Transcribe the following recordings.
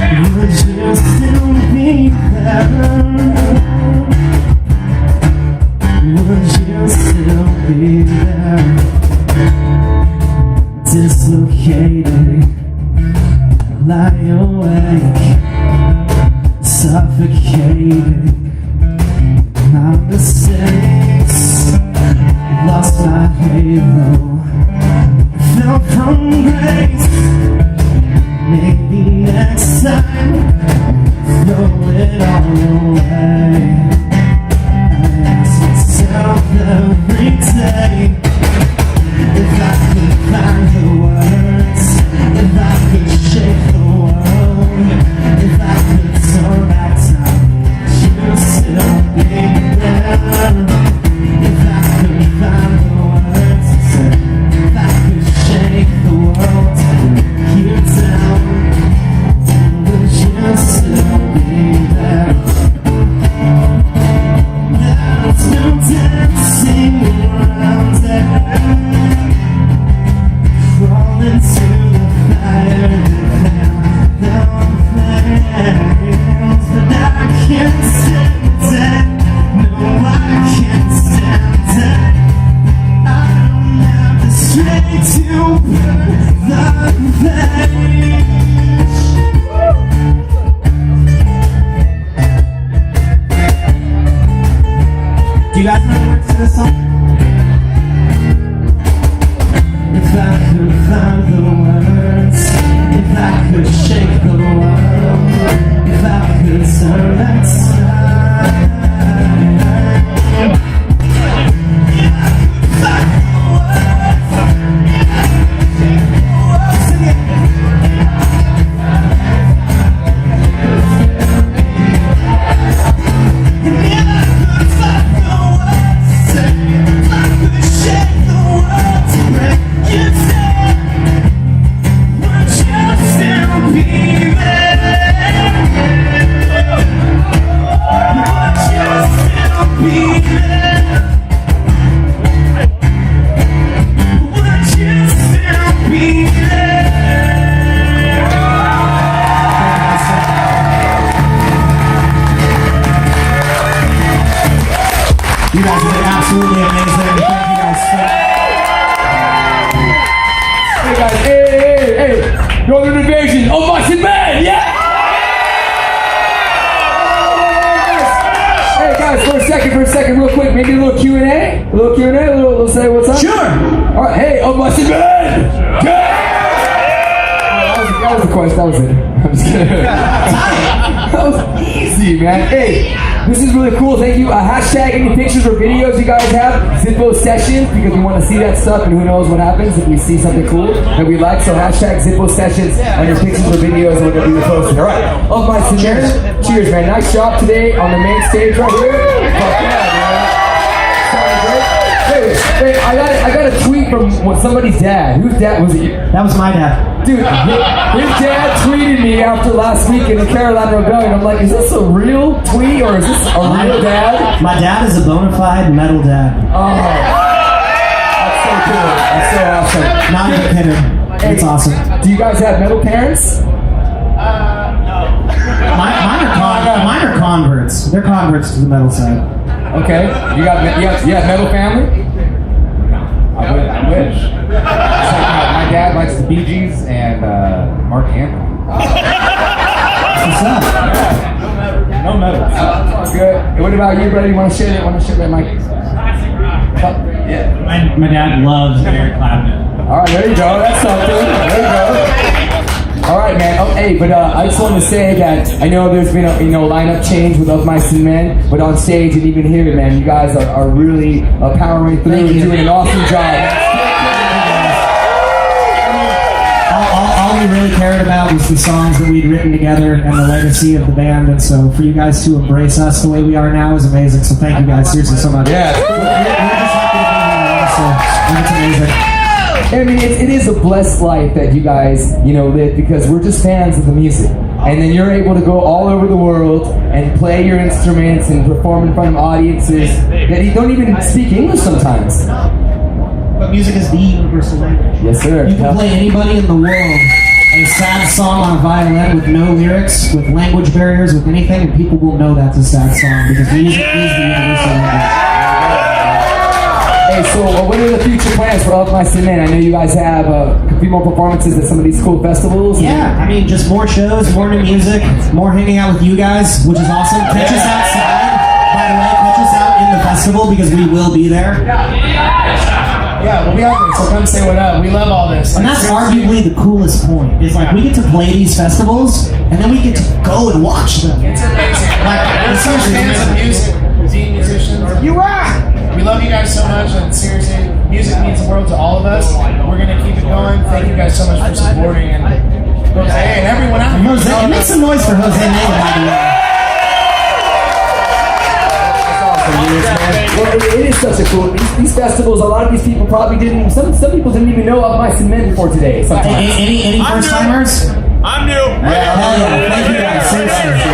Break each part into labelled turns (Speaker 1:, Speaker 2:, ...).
Speaker 1: Would you still be there? Would you still be there? Dislocated, lie awake, suffocated. My mistakes, lost my halo, fell from grace. Maybe next time, throw it all away. I ask myself every day, if I could find the words, if I could shake the world, if I could turn back time, you'd still be there. If I could find the words to say, if I could shake the world to break you down, would you still be there? There's no dancing around it. Crawl into the fire and down flames. But I can't stand it. No, I can't stand it. I don't have the strength to burn the page. Do you guys know the words to this song? If I could find the words, if I could shake the world, if I could turn back time, if I could find the words, if I could shake the world, sing it. And if I could find the words, if I could shake the world to break you down, would you still be there? Would you still be there? Would you still be there? You guys have been absolutely amazing. Thank you guys so much.
Speaker 2: Hey guys, hey! Northern Invasion, oh my man, yeah! Hey guys, for a second, real quick, maybe a little Q&A? A little say what's up?
Speaker 1: Sure.
Speaker 2: Alright, hey, oh my man! Yeah! That was the question, that was it. I'm just kidding. That was easy, man. Hey, this is really cool, thank you. Hashtag any pictures or videos you guys have, Zippo Sessions, because we want to see that stuff and who knows what happens if we see something cool that we like. So hashtag Zippo Sessions on your pictures or videos and we're going to be posted. Alright, of my man. Cheers, man. Nice job today on the main stage right here. Fuck yeah, man. Sounds great. Hey, I got a tweet from somebody's dad. Whose dad was it?
Speaker 1: That was my dad.
Speaker 2: Dude, his dad tweeted me after last week in the Carolina Rebellion. I'm like, is this a real tweet or is this a real dad?
Speaker 1: My dad is a bona fide metal dad.
Speaker 2: Oh, that's so cool. That's so awesome.
Speaker 1: Not even kidding. It's awesome.
Speaker 2: Do you guys have metal parents?
Speaker 1: No. Mine are converts. They're converts to the metal side.
Speaker 2: Okay. You have metal family? I wish. It's like, my dad likes the Bee Gees and Mark Anthony.
Speaker 1: What's up?
Speaker 2: Yeah. No metal. That's good. What about you, brother? You want to share that mic? Yeah.
Speaker 1: My dad loves Eric Clapton.
Speaker 2: All right, there you go. That's something. There you go. All right, man. Oh, hey, but I just wanted to say that I know there's been a lineup change with Of Mice and Men, but on stage and even here, man, you guys are really powering through and doing an awesome job.
Speaker 1: All we really cared about was the songs that we'd written together and the legacy of the band, and so for you guys to embrace us the way we are now is amazing. So thank you guys seriously so much.
Speaker 2: Yeah,
Speaker 1: we're just happy to be here, so it's amazing.
Speaker 2: I mean, it is a blessed life that you guys, live because we're just fans of the music. And then you're able to go all over the world and play your instruments and perform in front of audiences that don't even speak English sometimes.
Speaker 1: But music is the universal language.
Speaker 2: Yes, sir.
Speaker 1: You can play anybody in the world a sad song on a violin with no lyrics, with language barriers, with anything, and people will know that's a sad song because music is the universal language.
Speaker 2: Hey, so what are the future plans for Of My Cement? I know you guys have a few more performances at some of these cool festivals.
Speaker 1: Yeah, I mean, just more shows, more new music, more hanging out with you guys, which is awesome. Catch us outside. By the way, catch us out in the festival because we will be there.
Speaker 3: Yeah, we'll be out there, so come say what up. We love all this.
Speaker 1: And that's arguably the coolest point. Is like we get to play these festivals, and then we get to go and watch them.
Speaker 3: It's amazing.
Speaker 1: Like,
Speaker 3: we're such fans of music, musicians.
Speaker 1: You rock!
Speaker 3: We love you guys so much, and seriously, music means the world to all of us. We're gonna keep it going. Thank you guys so much for supporting, and Jose and everyone out there.
Speaker 1: Jose, make some noise for Jose Nega, by the way.
Speaker 2: Well, it is such a cool. These festivals, a lot of these people probably didn't. Some people didn't even know Of My Cement before today. Sometimes.
Speaker 1: Any first timers?
Speaker 4: I'm new.
Speaker 1: Hell yeah! Thank you guys. Seriously.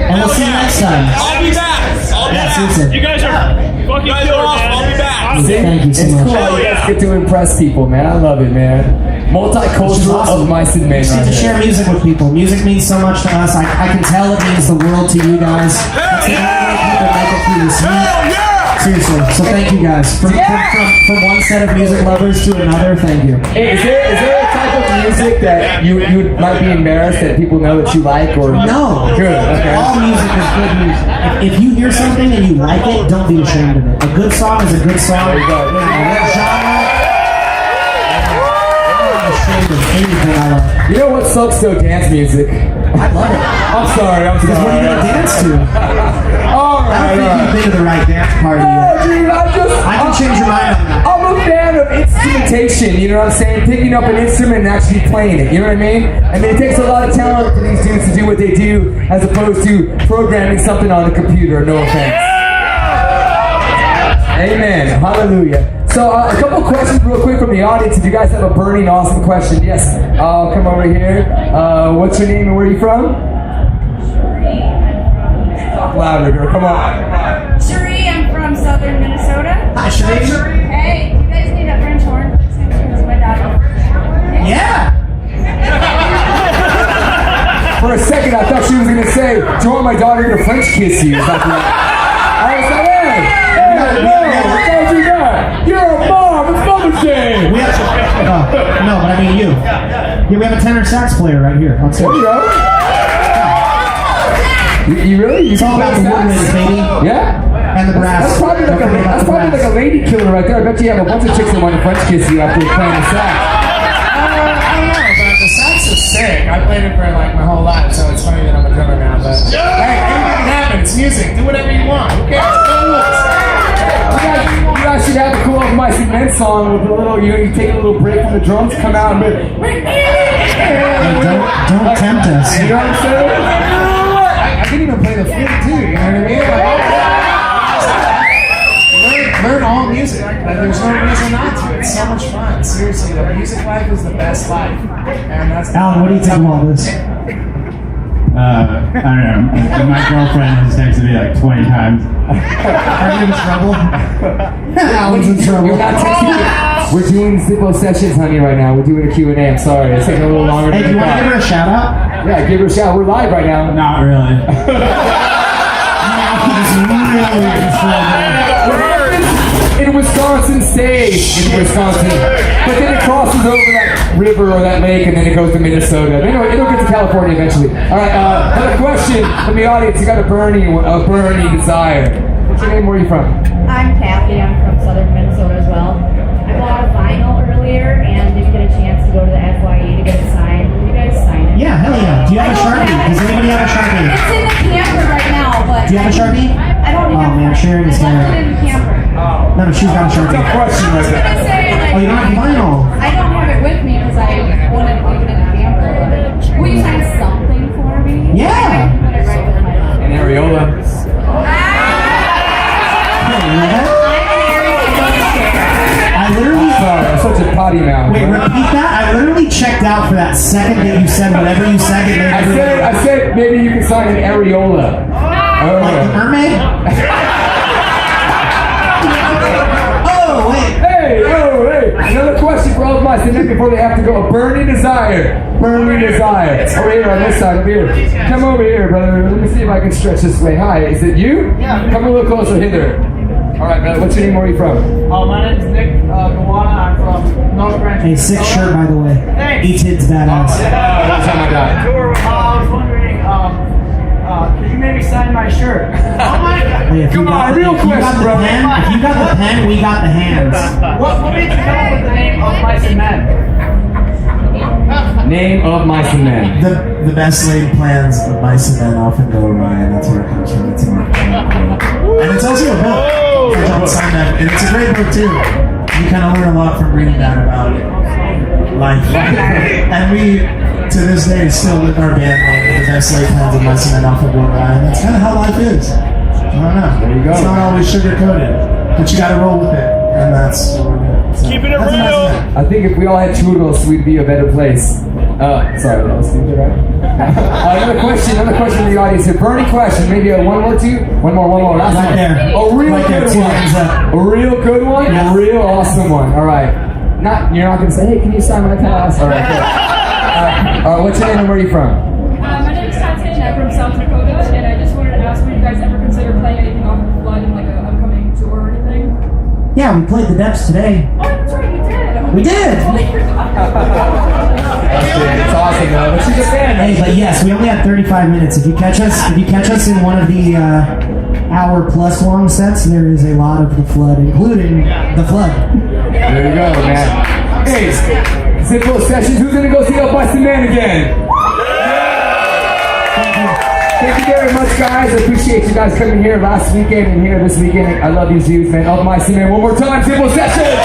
Speaker 1: And we'll see you next time.
Speaker 4: I'll be back.
Speaker 1: Seriously.
Speaker 4: You guys are fucking killer, man. I'll be back.
Speaker 1: Thank you so
Speaker 2: It's
Speaker 1: much.
Speaker 2: cool. You guys get to impress people, man. I love it, man. Multicultural
Speaker 1: Awesome.
Speaker 2: Of My Cement.
Speaker 1: We just get to share music with people. Music means so much to us. I can tell it means the world to you guys. It's the only way people make it through this week. Seriously. So thank you guys. From one set of music lovers to another, thank you.
Speaker 2: Hey, is there a type of music that you might be embarrassed that people know that you like or
Speaker 1: No.
Speaker 2: Good. Okay.
Speaker 1: All music is good music. If you hear something and you like it, don't be ashamed of it. A good song is a good song.
Speaker 2: There you go.
Speaker 1: What genre? I'm not ashamed of anything I love.
Speaker 2: You know what sucks though? Dance music.
Speaker 1: I love it.
Speaker 2: I'm sorry.
Speaker 1: Because what are you gonna dance to?
Speaker 2: All
Speaker 1: I
Speaker 2: right.
Speaker 1: don't think you've been to the right dance party
Speaker 2: Oh,
Speaker 1: yet.
Speaker 2: dude,
Speaker 1: I can change your mind on that.
Speaker 2: I'm a fan of instrumentation, you know what I'm saying? Picking up an instrument and actually playing it, you know what I mean? I mean, it takes a lot of talent for these dudes to do what they do as opposed to programming something on the computer, no offense. Amen. Hallelujah. So, a couple questions real quick from the audience. If you guys have a burning, awesome question. Yes. Come over here. What's your name and where are you from? Talk louder, girl. Come on.
Speaker 5: Cherie, I'm from southern Minnesota.
Speaker 1: Hi, Sheree.
Speaker 5: Hey, you guys need a French horn? It's my daughter.
Speaker 1: Yeah.
Speaker 2: For a second, I thought she was going to say, do you want my daughter to French kiss you? Something like that. I was like, hey, no, don't do that. You're a mom. It's Mother's Day.
Speaker 1: We have no, but I mean you. Yeah, we have a tenor sax player right here. Let's
Speaker 2: There you
Speaker 1: go.
Speaker 2: go. You really? You
Speaker 1: It's all about the woodwinds, baby.
Speaker 2: Yeah?
Speaker 1: And the brass.
Speaker 2: That's probably like a lady killer right there. I bet you have a bunch of chicks that want to French kiss you after playing the sax.
Speaker 3: I don't know, but the sax is sick. I played it for like my whole life, so it's funny that I'm a drummer now. But hey, anything can happen. It's music. Do whatever you want. Who cares? No rules.
Speaker 2: You guys should have a cool Of My Cement song with a little, you take a little break from the drums, come out and be
Speaker 1: Don't tempt us.
Speaker 2: you know what I'm saying?
Speaker 3: I can even play the flute too. You know what I mean? Like, learn all music. Like, there's no reason not to. It's so much fun. Seriously, the music life is the best life, and that's.
Speaker 1: Alan, what do you think of all this?
Speaker 6: I don't know. My girlfriend has texted me like 20 times.
Speaker 1: Are you in trouble? Alan's in trouble.
Speaker 2: You're not texting. We're doing Zippo sessions, honey, right now. We're doing a Q&A. I'm sorry. It's taking a little longer
Speaker 1: Hey, do
Speaker 2: than
Speaker 1: you want to give her
Speaker 2: I
Speaker 1: a shout out?
Speaker 2: thought. Yeah, give her a shout. We're live right now.
Speaker 6: Not really.
Speaker 2: In Wisconsin State. In Wisconsin. But then it crosses over that river or that lake and then it goes to Minnesota. It'll get to California eventually. All right, another question from the audience. You got a burning desire. What's your name? Where are you from?
Speaker 5: I'm Kathy. I'm from southern Minnesota as well. I bought a vinyl earlier and didn't get a chance to go to the FYE to get it signed. Will you guys sign it?
Speaker 1: Yeah, hell yeah. Do you have a Sharpie? Does anybody have a Sharpie?
Speaker 5: It's in the camper right now, but...
Speaker 1: Do you have a Sharpie?
Speaker 5: I don't
Speaker 1: Oh,
Speaker 5: have
Speaker 1: man,
Speaker 5: one.
Speaker 1: Sharon is
Speaker 5: I left
Speaker 1: there.
Speaker 5: it in the camper.
Speaker 1: No, she's got a Sharpie.
Speaker 2: Question right
Speaker 5: I was
Speaker 2: there.
Speaker 5: gonna say, like...
Speaker 1: Oh, you don't have vinyl?
Speaker 5: I don't have it with me because I wanted to leave it in the camper. Will you sign something for me?
Speaker 1: Yeah.
Speaker 5: I can put it right with my...
Speaker 2: In Areola.
Speaker 1: I literally...
Speaker 2: Sorry, I'm such a potty mouth.
Speaker 1: Wait,
Speaker 2: right?
Speaker 1: repeat that? I literally checked out for that second that you said whatever you said.
Speaker 2: I said maybe you can sign an areola.
Speaker 1: Like the mermaid? Oh, wait.
Speaker 2: Hey, oh, hey. Another question for all of my cement before they have to go. A burning desire. Burning desire. Over here on this side, over here. Come over here, brother. Let me see if I can stretch this way. Hi, is it you?
Speaker 3: Yeah.
Speaker 2: Come a little closer hither. All right, brother. What's your name? Where are you from?
Speaker 3: My name's Nick Gawana. I'm from North Branch.
Speaker 1: Hey, sick shirt, by the way.
Speaker 3: Thanks.
Speaker 1: E-Tid's badass.
Speaker 2: That's how my guy.
Speaker 3: I was wondering, could you maybe sign my shirt? Oh my God.
Speaker 1: Hey, if you
Speaker 2: Come
Speaker 1: got
Speaker 2: on,
Speaker 1: the-
Speaker 2: real
Speaker 1: if you got
Speaker 2: question,
Speaker 1: the
Speaker 2: bro.
Speaker 1: pen- If you got the pen, we got the hands.
Speaker 3: What made you come up with the name of my cement?
Speaker 2: Name of my cement.
Speaker 1: The best laid plans of Mice and Men often go awry, and that's where it comes from. It's a marketing quote. And it's also a book. And it's a great book too. You kind of learn a lot from reading that about life. And we, to this day, still with our band name, the best laid plans of Mice and Men often go awry, and that's kind of how life is. I don't know.
Speaker 2: There you go.
Speaker 1: It's not always sugar coated, but you got to roll with it, and that's what we're doing. So,
Speaker 4: Keeping it
Speaker 1: that's a Mice and
Speaker 4: real.
Speaker 1: Men.
Speaker 2: I think if we all had churros, we'd be a better place. Sorry, that was stupid, right? Another question from the audience here. Burning question, maybe one more, two? One more. Last
Speaker 1: Right
Speaker 2: one.
Speaker 1: there.
Speaker 2: A real
Speaker 1: Right there,
Speaker 2: good
Speaker 1: two
Speaker 2: one.
Speaker 1: hands up.
Speaker 2: A real good one,
Speaker 1: Yeah.
Speaker 2: a real awesome one. All right. You're not going to say, hey, can you sign my pass? All right, good. All right, what's your name and where are you from?
Speaker 7: My name is Tatiana. I'm from South Dakota, and I just wanted to ask, would you guys ever consider playing anything off of Flood in like an upcoming tour or anything?
Speaker 1: Yeah, we played the depths today.
Speaker 7: Oh, that's right, we did.
Speaker 1: We did.
Speaker 7: Totally forgot.
Speaker 2: It's awesome, though. But she's a fan.
Speaker 1: Hey, but yes, we only had 35 minutes. If you catch us in one of the hour plus long sets, there is a lot of the Flood, including the Flood.
Speaker 2: There you go, man. Hey, Zippo Sessions, who's going to go see El Busted Man again? Thank you very much, guys. I appreciate you guys coming here last weekend and here this weekend. I love these views, man. Up my cement. One more time, Zippo Sessions.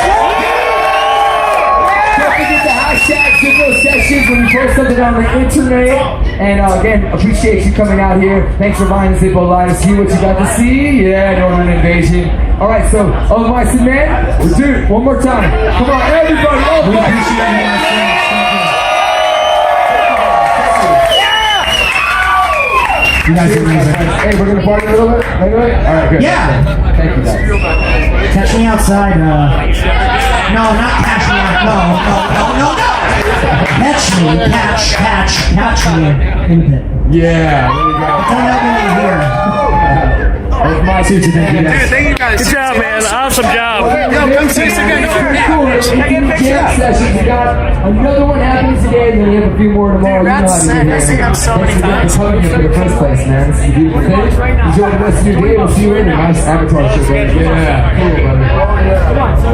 Speaker 2: Don't forget the hashtag Zippo Sessions when you post something on the internet. And again, appreciate you coming out here. Thanks for buying the Zippo line to see what you got to see. Yeah, Northern Invasion. All right, so up my cement. We'll do it one more time. Come on, everybody. Up my cement.
Speaker 1: You guys are amazing.
Speaker 2: Hey, we're gonna party a little bit? All right, good.
Speaker 1: Yeah.
Speaker 2: Thank you, guys.
Speaker 1: Catch me outside. No, not catch me out. No. Catch me. Catch me in the pit.
Speaker 2: Yeah, there you go.
Speaker 1: Don't let me here.
Speaker 2: That's my suit. Thank you, guys.
Speaker 4: Thank you guys. Good job, man. Awesome job.
Speaker 2: Yo, come see us again. Cool. Jam sessions. We got another one happening today, and then we have a few more tomorrow.
Speaker 3: Dude,
Speaker 2: You know
Speaker 3: that's
Speaker 2: how to
Speaker 3: sick.
Speaker 2: do it.
Speaker 3: I've seen them so many
Speaker 2: Thanks
Speaker 3: times.
Speaker 2: for coming for the first place, man. This is a beautiful thing. Enjoy the rest of your day. We'll see you later. Nice avatar shit, brother. Yeah. Cool, brother.
Speaker 3: Come on, so